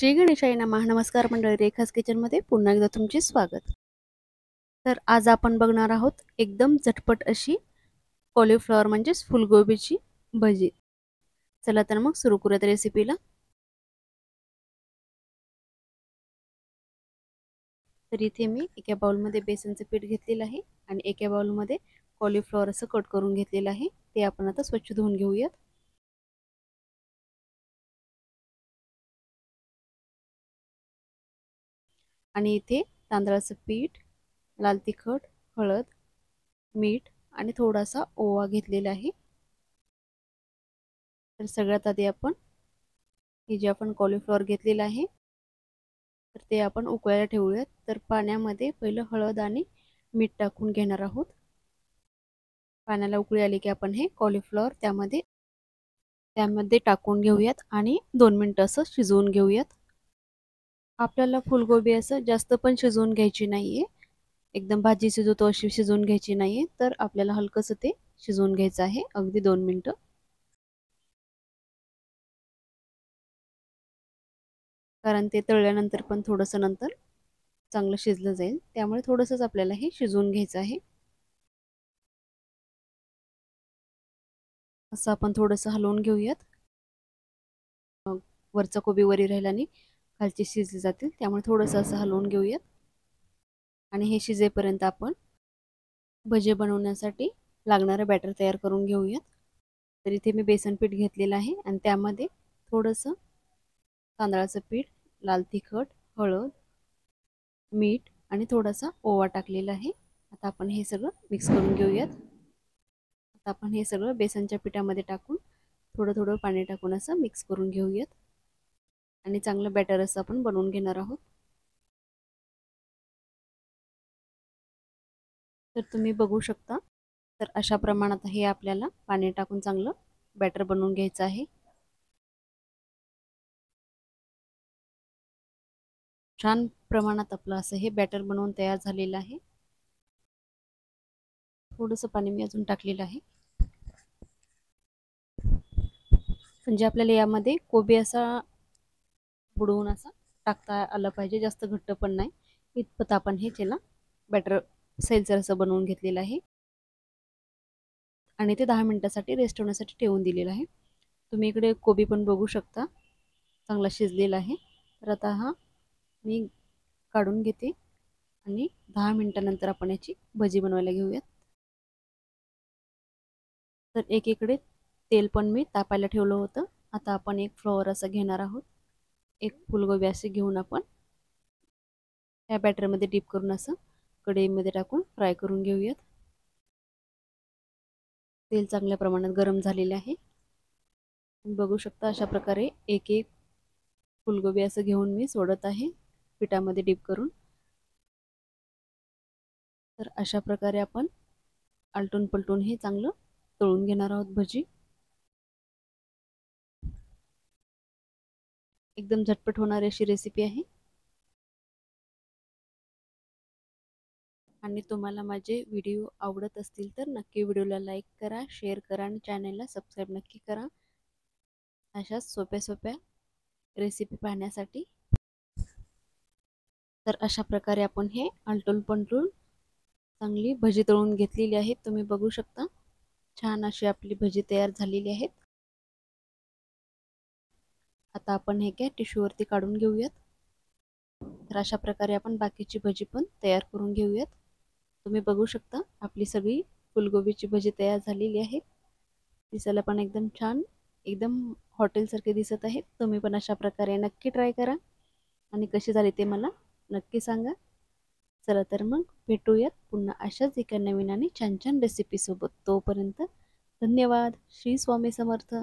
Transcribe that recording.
श्री गणेशाय नमः. नमस्कार मंडळी, रेखास किचनमध्ये पुन्हा एकदा तुमचे स्वागत. तर आज आपण बघणार आहोत एकदम झटपट अशी कॉलीफ्लॉवर म्हणजेच फुलगोबीची भजी. चला तर मग सुरू करूयात रेसिपीला. तर इथे मी एका बाउलमध्ये बेसनचे पीठ घेतलेलं आहे आणि एका बाउलमध्ये कॉलीफ्लॉवर असं कट करून घेतलेलं आहे. ते आपण आता स्वच्छ धुवून घेऊयात. आणि इथे तांदळाचं पीठ, लाल तिखट, हळद, मीठ आणि थोडासा ओवा घेतलेला आहे. तर सगळ्यात आधी आपण हे जे आपण कॉलीफ्लॉवर घेतलेलं आहे तर ते आपण उकळायला ठेवूयात. तर पाण्यामध्ये पहिलं हळद आणि मीठ टाकून घेणार आहोत. पाण्याला उकळी आली की आपण हे कॉलीफ्लॉवर त्यामध्ये टाकून घेऊयात आणि 2 मिनिटं असं शिजवून घेऊयात. आपल्याला फुलगोबी असं जास्त पण शिजवून घ्यायची नाहीये, एकदम भाजी शिजवतो अशी शिजवून घ्यायची नाहीये. तर आपल्याला हलकंसं ते शिजवून घ्यायचं आहे, अगदी 2 मिनिटं. कारण ते तळल्यानंतर पण थोडंसं नंतर चांगलं शिजलं जाईल, त्यामुळे थोडंसंच आपल्याला हे शिजवून घ्यायचं आहे. असं आपण थोडंसं हलवून घेऊयात. वरचा कोबी वरी राहिला आणि खालची शिजली जातील, त्यामुळे थोडंसं असं हलवून घेऊयात. आणि हे शिजेपर्यंत आपण भजे बनवण्यासाठी लागणारं बॅटर तयार करून घेऊयात. तर इथे मी बेसन पीठ घेतलेलं आहे आणि त्यामध्ये थोडंसं तांदळाचं पीठ, लाल तिखट, हळद, मीठ आणि थोडासा ओवा टाकलेला आहे. आता आपण हे सगळं मिक्स करून घेऊयात. आता आपण हे सगळं बेसनच्या पिठामध्ये टाकून थोडं थोडं पाणी टाकून असं मिक्स करून घेऊयात आणि चांगलं बॅटर असं आपण बनवून घेणार आहोत. तर तुम्ही बघू शकता, तर अशा प्रमाणात हे आपल्याला पाणी टाकून चांगलं बॅटर बनवून घ्यायचं आहे. छान प्रमाणात आपलं असं हे बॅटर बनवून तयार झालेलं आहे. थोडंसं पाणी मी अजून टाकलेलं आहे, म्हणजे आपल्याला यामध्ये कोबी असा बुडवून असा टाकता आलं पाहिजे, जास्त घट्ट पण नाही. इतपत आपण हे त्याला बॅटर सैलसर असं बनवून घेतलेलं आहे आणि ते 10 मिनिटासाठी रेस्ट होण्यासाठी ठेवून दिलेलं आहे. तुम्ही इकडे कोबी पण बघू शकता, चांगला शिजलेला आहे. तर आता हा मी काढून घेते आणि 10 मिनिटानंतर आपण याची भजी बनवायला घेऊयात. तर एकीकडे तेल पण मी तापायला ठेवलं होतं. आता आपण एक फ्लॉवर असं घेणार आहोत. एक फुलगोबी असे घेऊन आपण या बॅटरमध्ये डीप करून असं कढईमध्ये टाकून फ्राय करून घेऊयात. तेल चांगल्या प्रमाणात गरम झालेले आहे. बघू शकता अशा प्रकारे एक एक फुलगोबी असं घेऊन मी सोडत आहे पिठामध्ये डीप करून. तर अशा प्रकारे आपण आलटून पलटून हे चांगलं तळून घेणार आहोत भजी. एकदम झटपट होणारी अशी रेसिपी आहे. आणि तुम्हाला माझे व्हिडिओ आवडत असतील तर नक्की व्हिडिओला लाईक करा, शेअर करा आणि चॅनलला सबस्क्राईब नक्की करा अशाच सोप्या सोप्या रेसिपी पाहण्यासाठी. तर अशा प्रकारे आपण हे आलटून पलटून चांगली भजी तळून घेतलेली आहेत. तुम्ही बघू शकता छान अशी आपली भजी तयार झालेली आहेत. आता आपण हे काय टिश्यूवरती काढून घेऊयात. तर अशा प्रकारे आपण बाकीची भजी पण तयार करून घेऊयात. तुम्ही बघू शकता आपली सगळी फुलगोबीची भजी तयार झालेली आहे. दिसायला पण एकदम छान, एकदम हॉटेलसारखे दिसत आहेत. तुम्ही पण अशा प्रकारे नक्की ट्राय करा आणि कशी झाली ते मला नक्की सांगा. चला तर मग भेटूयात पुन्हा अशाच एका नवीन आणि छान छान रेसिपीसोबत. तोपर्यंत धन्यवाद. श्री स्वामी समर्थ.